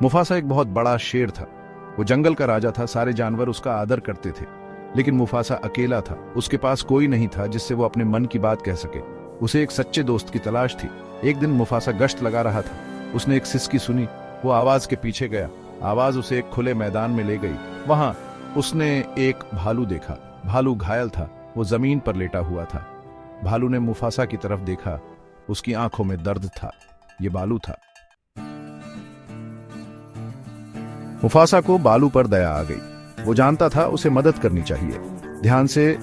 Mufasa एक बहुत बड़ा शेर था। वो जंगल का राजा था, सारे जानवर उसका आदर करते थे। लेकिन मुफासा अकेला था। उसके पास कोई नहीं था जिससे वो अपने मन की बात कह सके। उसे एक सच्चे दोस्त की तलाश थी। एक दिन मुफासा गश्त लगा रहा था। उसने एक सिसकी सुनी। वो आवाज के पीछे गया। आवाज उसे एक खुले मैदान में ले गई। वहां उसने एक भालू देखा। भालू घायल था। वो जमीन पर लेटा हुआ था। भालू ने मुफासा की तरफ देखा। उसकी आंखों में दर्द था। ये बालू था। मुफासा को बालू पर दया आ गई। वो जानता था उसे मदद करनी चाहिए। ध्यान से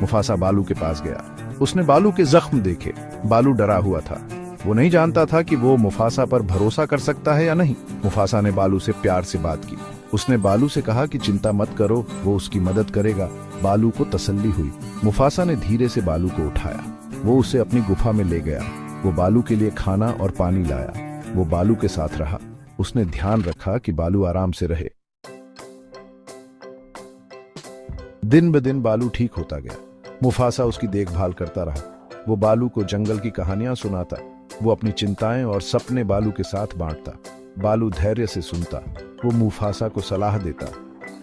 मुफासा बालू के पास गया। उसने बालू के जख्म देखे। बालू डरा हुआ था। वो नहीं जानता था कि वो मुफासा पर भरोसा कर सकता है या नहीं। मुफासा ने बालू से प्यार से बात की। उसने बालू से कहा कि चिंता मत करो, वो उसकी मदद करेगा। बालू को तसल्ली हुई। मुफासा ने धीरे से बालू को उठाया। वो उसे अपनी गुफा में ले गया। वो बालू के लिए खाना और पानी लाया। वो बालू के साथ रहा। उसने ध्यान रखा कि बालू आराम से रहे। दिन ब दिन बालू ठीक होता गया। मुफासा उसकी देखभाल करता रहा। वो बालू को जंगल की कहानियां सुनाता। वो अपनी चिंताएं और सपने बालू के साथ बांटता। बालू धैर्य से सुनता। वो मुफासा को सलाह देता।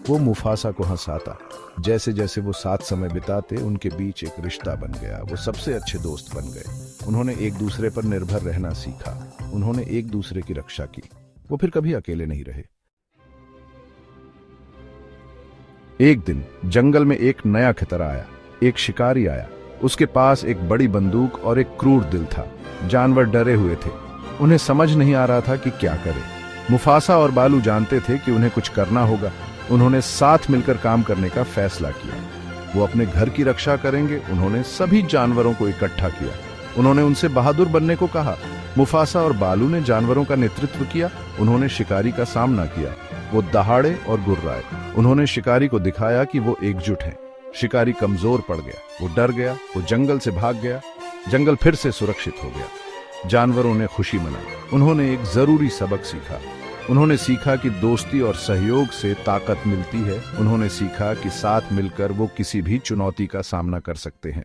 वो मुफासा को हंसाता। जैसे जैसे वो साथ समय बिताते, उनके बीच एक रिश्ता बन गया। वो सबसे अच्छे दोस्त बन गए। उन्होंने एक दूसरे पर निर्भर रहना सीखा। उन्होंने एक दूसरे की रक्षा की। वो फिर कभी अकेले नहीं रहे। एक दिन जंगल में एक नया खतरा आया। एक शिकारी आया। उसके पास एक बड़ी बंदूक और एक क्रूर दिल था। जानवर डरे हुए थे। उन्हें समझ नहीं आ रहा था कि क्या करे। मुफासा और बालू जानते थे कि उन्हें कुछ करना होगा। उन्होंने साथ मिलकर काम करने का फैसला किया। वो अपने घर की रक्षा करेंगे। उन्होंने सभी जानवरों को इकट्ठा किया। उन्होंने उनसे बहादुर बनने को कहा। मुफासा और बालू ने जानवरों का नेतृत्व किया। उन्होंने शिकारी का सामना किया। वो दहाड़े और गुर्राए। उन्होंने शिकारी को दिखाया कि वो एकजुट हैं। शिकारी कमजोर पड़ गया। वो डर गया। वो जंगल से भाग गया। जंगल फिर से सुरक्षित हो गया। जानवरों ने खुशी मनाई। उन्होंने एक जरूरी सबक सीखा। उन्होंने सीखा कि दोस्ती और सहयोग से ताकत मिलती है। उन्होंने सीखा कि साथ मिलकर वो किसी भी चुनौती का सामना कर सकते हैं।